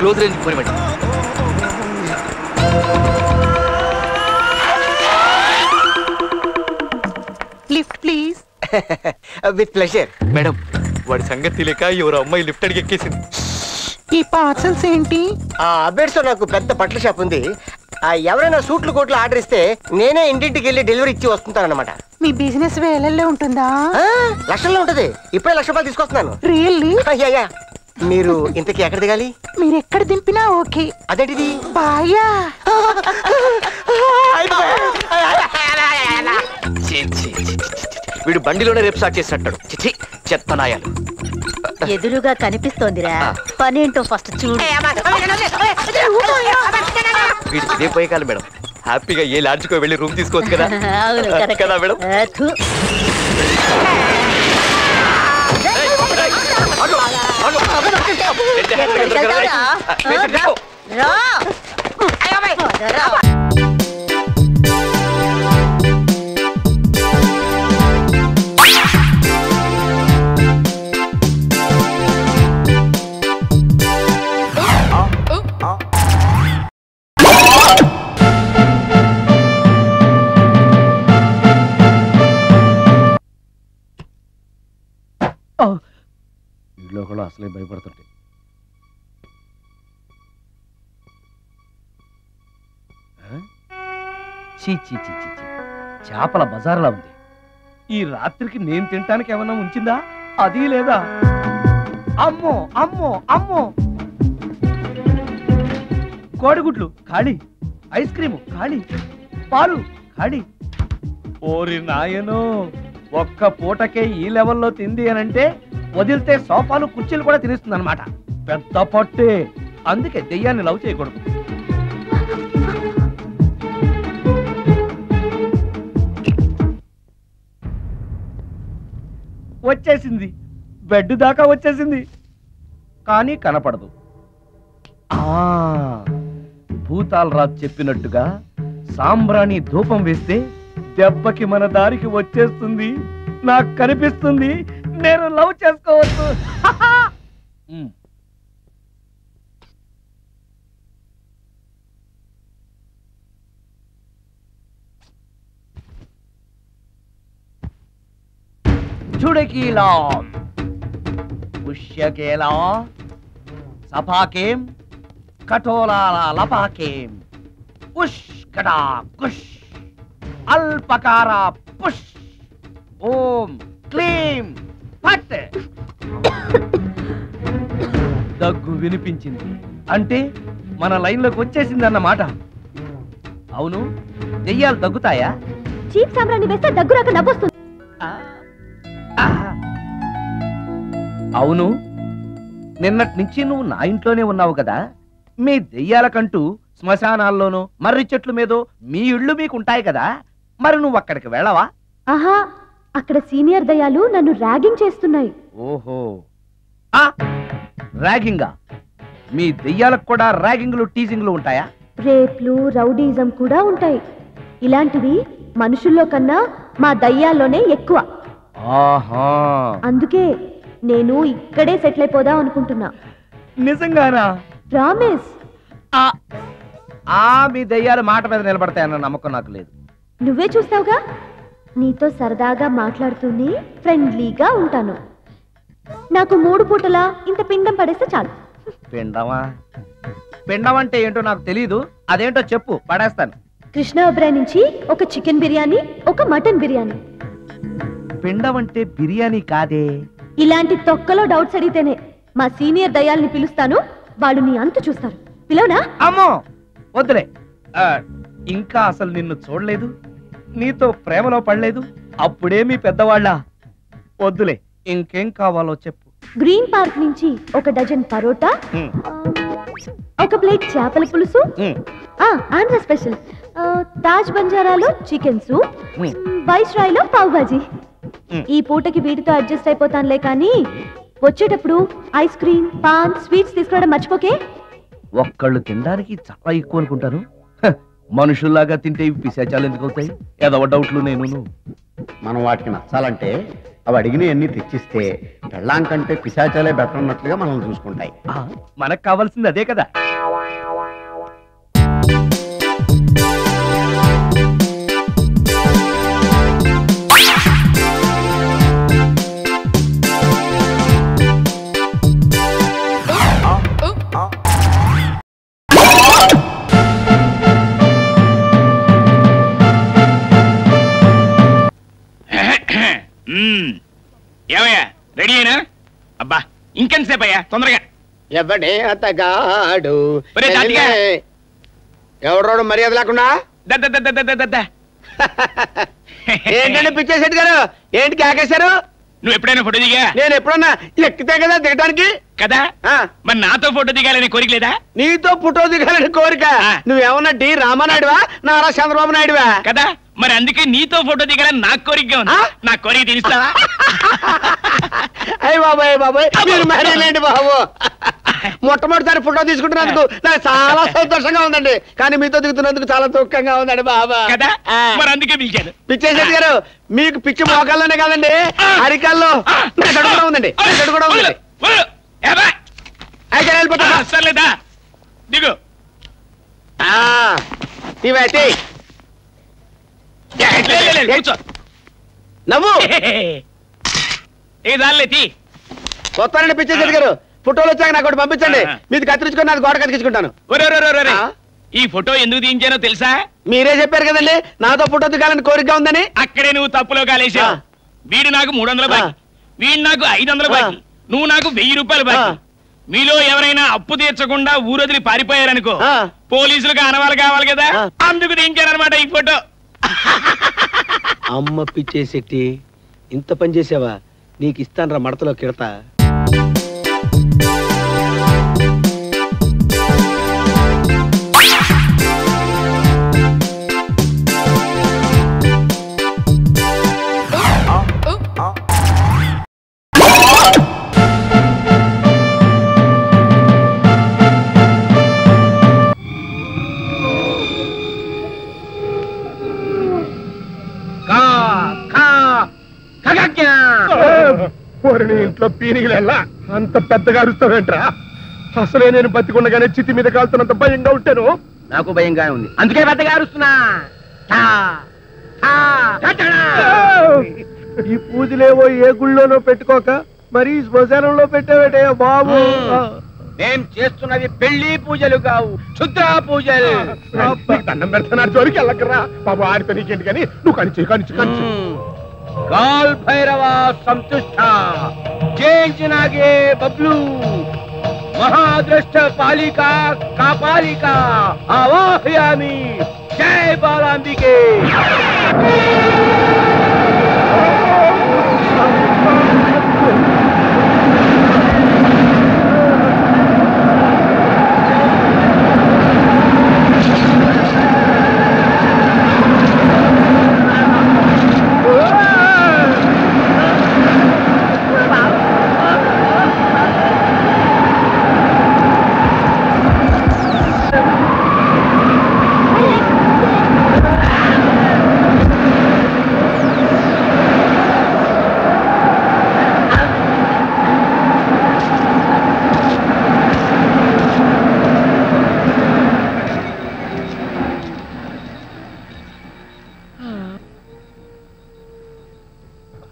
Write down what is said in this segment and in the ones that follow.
Close range పోనివ్వండి. Lift please. With pleasure. Madam వాడి సంగతి తెలియక ఎవరు అమ్మాయి లిఫ్ట్ అడిగి ఎక్కేసింది. ఈ పార్సల్స్ ఏంటి? ఆ అబేడ్స్ లో నాకు పెద్ద బట్టల షాప్ ఉంది. ఎవరైనా సూట్లు కోట్లు ఆర్డర్ ఇస్తే నేనే ఇంటింటికి వెళ్ళి డెలివరీ ఇచ్చి వస్తుంటాను అనమాట. మీ బిజినెస్ వేలల్లో ఉంటుందా? లక్షల్లో ఉంటది. ఇప్పుడే ₹1,00,000 తీసుకొస్తున్నాను. రియల్లీ? మీరు ఇంతకీ ఎక్కడ దిగాలి? మీరు ఎక్కడ దింపినా ఓకే. అదేంటిది? బాయా. వీడు బండిలోనే రేపు స్టార్ట్ చేసినట్టాడు. చిచి చెత్తనాయాలు. ఎదురుగా కనిపిస్తోందిరా, పనేంటో ఫస్ట్ చూడు. వీడికి ఇదే పోయే కాలం మేడం. హ్యాపీగా ఏ లాడ్జ్కో వెళ్ళి రూమ్ తీసుకోవచ్చు కదా. అవును కదా మేడం. ఇంట్లో కూడా అసలే భయపడుతుంటే చీ చీ చీ చీ చీ, చేపల బజార్లా ఉంది. ఈ రాత్రికి నేను తినటానికి ఏమన్నా ఉంచిందా? అది లేదా? అమ్మో అమ్మో అమ్మో, కోడిగుడ్లు ఖాళీ, ఐస్ క్రీము ఖాళీ, పాలు ఖాళీ. ఓరి నాయనో, ఒక్క పూటకే ఈ లెవెల్లో తింది అనంటే వదిలితే సోఫాలు కుర్చీలు కూడా తినేస్తుంది అనమాట. పెద్ద పొట్టే. అందుకే దెయ్యాన్ని లవ్ చేయకూడదు. వచ్చేసింది, బెడ్ దాకా వచ్చేసింది, కానీ కనపడదు. భూతాలరాజు చెప్పినట్టుగా సాంబ్రాణి ధూపం వేస్తే దెబ్బకి మన దారికి వచ్చేస్తుంది. నాకు కనిపిస్తుంది, నేను లవ్ చేసుకోవచ్చు. చుడకీలా పుష్యకేలా సపాకేం కఠోలాల లపాకేం పుష్కటా కుష్ అల్పకార పుష్ ఓం క్లీం ఫట్. దగ్గు వినిపించింది అంటే మన లైన్లోకి వచ్చేసింది అన్నమాట. అవును, దెయ్యాలు దగ్గుతాయా? చీప్ సాంబ్రాన్ని వేస్తే దగ్గు రాక నవ్వొస్తుంది. అవును, నిన్నటి నుంచి నువ్వు నా ఇంట్లోనే ఉన్నావు కదా. మీ దెయ్యాలకంటూ శ్మశానాల్లోనూ మర్రి చెట్ల మీదో మీ ఇళ్ళు మీకుంటాయి కదా, మరి నువ్వు అక్కడికి వెళ్ళవా? ఆహా, అక్కడ సీనియర్ దయ్యాలు నన్ను ర్యాగింగ్ చేస్తున్నాయి. ఓహో, ర్యాగింగా? మీ దెయ్యాలకు కూడా ర్యాగింగ్లు టీజింగ్లు ఉంటాయా? రేప్లు, రౌడీజం కూడా ఉంటాయి. ఇలాంటివి మనుషుల్లో కన్నా మా దయ్యాల్లోనే ఎక్కువ. ఆహా, అందుకే నేను ఇక్కడే సెటిల్ అయిపోదాం అనుకుంటున్నా. నిజంగానా? ప్రామిస్. మీ దయ్యాలు మాట మీద నిలబడతాయన్న నమ్మకం నాకు లేదు. నువ్వే చూస్తావుగా. నీతో సరదాగా మాట్లాడుతూనే ఫ్రెండ్లీగా ఉంటాను. నాకు 3 పూటలా ఇంత పిండం పడేస్తే చాలు. పిండమా? పిండం అంటే ఏంటో నాకు తెలీదు, అదేంటో చెప్పు, పడేస్తాను. కృష్ణ ఒబ్రాయ్ నుంచి ఒక చికెన్ బిర్యానీ, ఒక మటన్ బిర్యానీ. పిండం అంటే బిర్యానీ కాదే. ఇలాంటి తొక్కలో డౌట్స్ అడిగితేనే మా సీనియర్ దయ్యాల్ని పిలుస్తాను, వాళ్ళు నీ అంతు చూస్తారు. పిలవనా? అమ్మో వద్దులే. ఇంకా అసలు నిన్ను చూడలేదు, నీతో ప్రేమలో పడలేదు, అప్పుడే మీ పెద్దవాళ్ళ. వద్దులే, ఇంకేం కావాలో చెప్పు. గ్రీన్ పార్క్ నుంచి ఒక డజన్ పరోటా, ఒక ప్లేట్ చేపల పులుసు, ఆంధ్ర స్పెషల్ తాజ్ బంజారాలో చికెన్ సూప్, వైస్రాయ్లో పావ్ బాజీ. ఈ పూటకి వీటితో అడ్జస్ట్ అయిపోతానులే, కానీ వచ్చేటప్పుడు ఐస్ క్రీమ్, పాన్, స్వీట్స్ తీసుకురావడం మర్చిపోకే. ఒక్కళ్ళు తినడానికి చాలా ఎక్కువ అనుకుంటాను. మనుషుల్లాగా తింటే ఇవి పిశాచాలు ఎందుకు అవుతాయి? ఏదో డౌట్లు నేను. మనం వాటికి నచ్చాలంటే అవి అడిగినవన్నీ తెచ్చిస్తే పెళ్ళాం కంటే పిశాచాలే బెటర్ ఉన్నట్లుగా మనం చూసుకుంటాయి. మనకు కావాల్సింది అదే కదా. ఏమయ్యా రెడీ అయినా? అబ్బా ఇంకెంతసేపు అయ్యా, తొందరగా. ఎవడే అతగాడు ఒరే తాతిగా. ఎవడోడు మర్యాద లేకుండా ఏంటంటే పిచ్చేశెట్టి గారు, ఏంటి కేకేశారు? నువ్వు ఎప్పుడైనా ఫోటో దిగా? నేను ఎప్పుడన్నా ఎక్కితే కదా దిగడానికి కదా. మరి నాతో ఫోటో దిగాలని కోరిక లేదా? నీతో ఫోటో దిగాలని కోరిక? నువ్వేమన్నా డి రామానాయుడువా, నారా చంద్రబాబు నాయుడువా? కదా, మరి అందుకే నీతో ఫోటో దిగాలని నాకు కోరికగా ఉంది. నా కోరిక తీరుస్తావా? అయ్య బాబాయ్ బాబాయ్, మీరు మరేలేండి బాబు. మొట్టమొదటిసారి ఫోటో తీసుకుంటున్నందుకు నాకు చాలా సంతోషంగా ఉందండి, కానీ మీతో దిగుతున్నందుకు చాలా దుఃఖంగా ఉందండి బాబా. కదా, మరి అందుకే పిలిచాను. పిచ్చేశెట్టి గారు, మీకు పిచ్చి మోకాల్లోనే కాదండి, అరికాల్లో కూడా ఉందండి, కూడా ఉందండి. అయితే వెళ్ళిపోతా. సర్లేదా, దిగు. ఇవైతే కూర్చో. నవ్వు ఏ దానిలే తీ. వస్తానండి పిచ్చేశెట్టి గారు, ఫోటోలు వచ్చాక నాకు ఒకటి పంపించండి, మీది కత్తిరించుకొని నాకు గోడ కత్తిరించుకుంటాను. ఈ ఫోటో ఎందుకు తీయించానో తెలుసా? మీరే చెప్పారు కదండి నాతో ఫోటో దిగాలని కోరిక ఉందని. అక్కడే నువ్వు తప్పులో కాలేసావు. వీడు నాకు 300 బాకీ, వీడు నాకు 500 బాకీ, నువ్వు నాకు 1000 రూపాయలు బాకీ. మీలో ఎవరైనా అప్పు తీర్చకుండా ఊరొదిలి పారిపోయారనుకో, పోలీసులకు ఆనవాళ్ళు కావాలి కదా, అందుకు తీయించారనమాట ఈ ఫోటో. అమ్మ పిచ్చేశెట్టి, ఇంత పని చేసావా? నీకు ఇస్తాను మడతలో కిడతా. ఇంట్లో పీనిగిలెల్లా అంత పెద్దగా అరుస్తావేంట్రా? అసలే నేను బతికుండగానే చితి మీద కాలుతున్నంత భయంగా ఉంటాను. నాకు భయంగా ఉంది, అందుకే పెద్దగా అరుస్తున్నా. ఈ పూజలేవో ఏ గుళ్ళోనో పెట్టుకోక మరి శ్మశానంలో పెట్టావేటయ్యా బాబు. మేం చేస్తున్నవి పెళ్లి పూజలు కావు, క్షుద్ర పూజలు. దండం పెడుతున్నారు, జోలికి వెళ్ళకరా బాబు. ఆడితే నీకేంటి కానీ నువ్వు కనిచి కనిచి కనిచి. కాల్ భైరవ సంతుష్ట చేంచినాగే బబ్లు మహాద్రష్ట పాలిక కాపాలిక ఆవాహయామి. జై బాలాంబికే.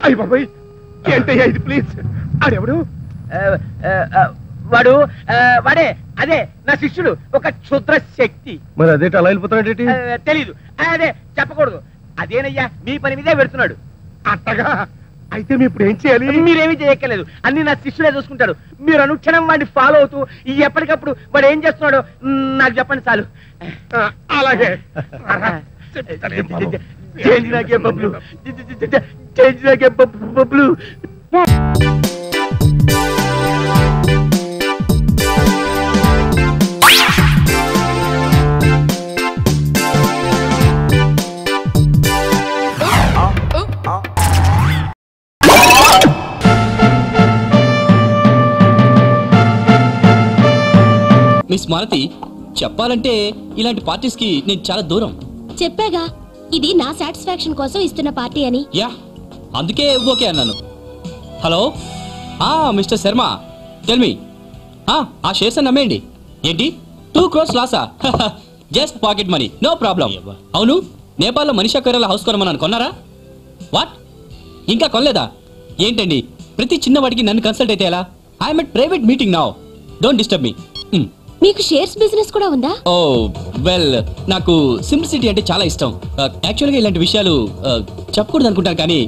అయ్య బాబాయ్, ఏంటయ్యా ఇది? ప్లీజ్. ఆడెవడు? వాడే, అదే నా శిష్యుడు, ఒక క్షుద్ర శక్తి. మరి అదేంటి అలా వెళ్ళిపోతాడేంటి? తెలీదు, అదే చెప్పకూడదు. అదేనయ్యా, మీ పని మీదే పెడుతున్నాడు. అట్టగా అయితే మీ ఇప్పుడు ఏం చేయాలి? మీరేమీ చేయక్కర్లేదు, అన్ని నా శిష్యుడే చూసుకుంటాడు. మీరు అనుక్షణం వాడిని ఫాలో అవుతూ ఎప్పటికప్పుడు వాడు ఏం చేస్తున్నాడో నాకు చెప్పండి చాలు. అలాగే. బబ్లు. మిస్ మాలతి, చెప్పాలంటే ఇలాంటి పార్టీస్ కి నేను చాలా దూరం. చెప్పాగా, ఇది నా సాటిస్ఫాక్షన్ కోసం ఇస్తున్న పార్టీ అని. యా, అందుకే ఓకే అన్నాను. Hello, mister Sharma tell me ఆ షేర్స్ అని నమ్మేయండి. ఏంటి 2 crores లాసా? Just pocket money, no problem. అవును, నేపాల్లో మనీషా కొయిరాలా హౌస్ కొనమన్నాను, కొన్నారా? వాట్, ఇంకా కొనలేదా? ఏంటండి ప్రతి చిన్నవాడికి నన్ను కన్సల్ట్ అయితే ఎలా? I'm at private meeting now, don't disturb me. మీకు షేర్స్ బిజినెస్ కూడా ఉందా? ఓ వెల్, నాకు సింప్లిసిటీ అంటే చాలా ఇష్టం. యాక్చువల్గా ఇలాంటి విషయాలు చెప్పకూడదు అనుకుంటాను, కానీ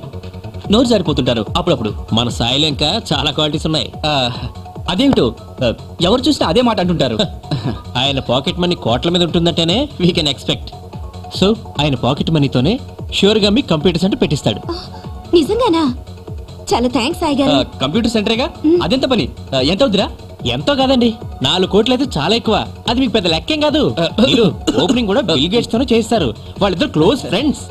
నోరు జారిపోతుంటారు అప్పుడప్పుడు. మన సాయిలో ఇంకా చాలా క్వాలిటీస్ ఉన్నాయి. అదేమిటో ఎవరు చూసినా అదే మాట అంటుంటారు. ఆయన పాకెట్ మనీ కోట్ల మీద ఉంటుందంటేనే వీ కెన్ ఎక్స్పెక్ట్. సో ఆయన పాకెట్ మనీతోనే ష్యూర్ గా మీ కంప్యూటర్ సెంటర్ పెట్టిస్తాడు. నిజంగానా? చాలా థ్యాంక్స్ సాయి గారు. కంప్యూటర్ సెంటరేగా, అదెంత పని, ఎంత అవుతురా? ఎంతో కాదండి, 4 కోట్లు అయితే చాలా ఎక్కువ. అది మీకు పెద్ద లెక్కేం కాదు. ఓపెనింగ్ కూడా బిల్ గేట్స్ తోనే చేస్తారు, వాళ్ళిద్దరు క్లోజ్ ఫ్రెండ్స్.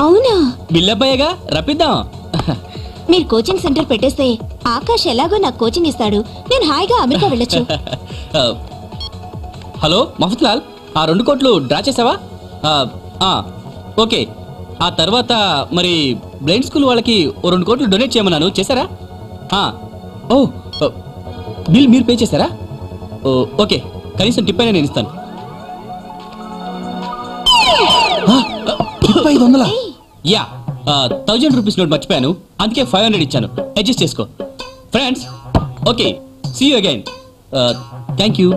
అవునా? బిల్ అబ్బాయిగా రప్పిద్దాం. మీరు కోచింగ్ సెంటర్ పెట్టేస్తే ఆకాష్ ఎలాగో నాకు కోచింగ్ ఇస్తాడు, నేను హాయిగా అమెరికా వెళ్ళొచ్చు. హలో మఫత్ లాల్, ఆ 2 కోట్లు డ్రా చేసావా? ఓకే. ఆ తర్వాత మరి బ్లైండ్ స్కూల్ వాళ్ళకి 2 కోట్లు డొనేట్ చేయమన్నాను, చేశారా? ఓ బిల్ మీరు పే చేశారా? ఓకే, కనీసం టిప్ అయినా నేను ఇస్తాను. 500? యా, 1000 రూపీస్ నోట్ మర్చిపోయాను, అందుకే 500 ఇచ్చాను, అడ్జస్ట్ చేసుకో. Friends, okay, see you again. Thank you.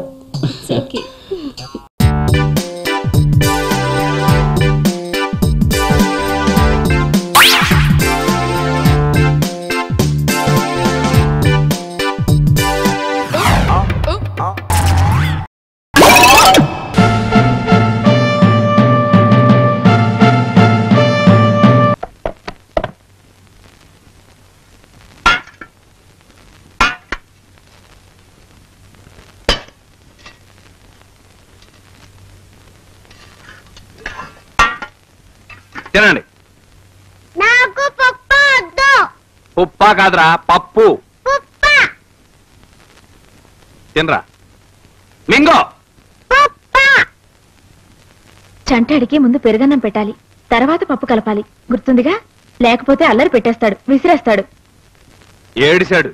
తినండి. నాకు పప్పు వద్దు. ఉప్పా కాదురా, పప్పు. తినరా, మింగో. చంటాడికి ముందు పెరుగన్నం పెట్టాలి, తర్వాత పప్పు కలపాలి, గుర్తుందిగా? లేకపోతే అల్లరి పెట్టేస్తాడు, విసిరేస్తాడు. ఏడిశాడు.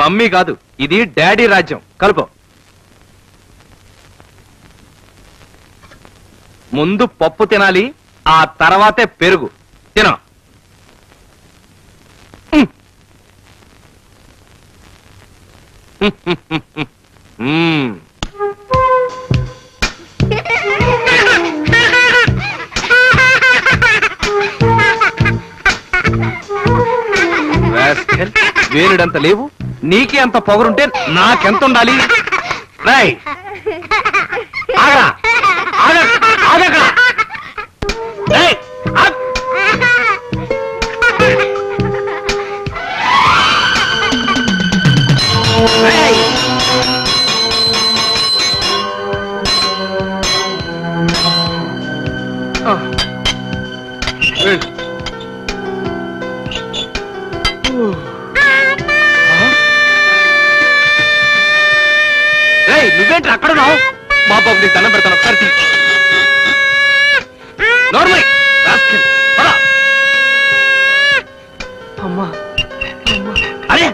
మమ్మీ కాదు, ఇది డాడీ రాజ్యం. కలుపు. ముందు పప్పు తినాలి, ఆ తర్వాతే పెరుగు. తిన. వేలుడంత లేవు, నీకే అంత పొగరుంటే నాకెంత ఉండాలి? రాయ్, ఆగా, ఆగక. నువ్వేంటి అక్కడ ఉన్నావు? మా బాబు నీకు దండం పెడతాను, ఒకసారి నార్మల్. అమ్మా, అరే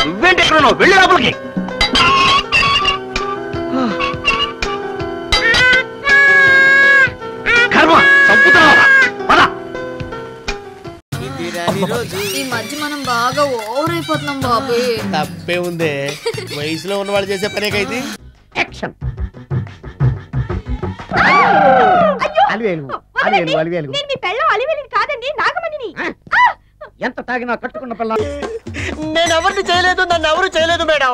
నువ్వేంటి ఎక్కడ ఉన్నావు? వెళ్ళి లోపలికి. కర్మ చంపుతావా? ఈ మధ్య మనం బాగా ఓవర్ అయిపోతున్నాం బాబు. తప్పే ఉందే, వయసులో ఉన్నవాళ్ళు చేసే పనేకైతే. ఎంత తాగినా కట్టుకున్న పిల్ల. నేను ఎవరిని చేయలేదు, నన్ను ఎవరు చేయలేదు మేడం.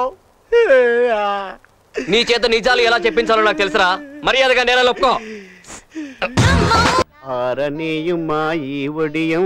నీ చేత నిజాలు ఎలా చెప్పించాలో నాకు తెలుసురా, మర్యాదగా నేల ఒప్పుకో. ఆరనీయుమా ఈ ఒడియం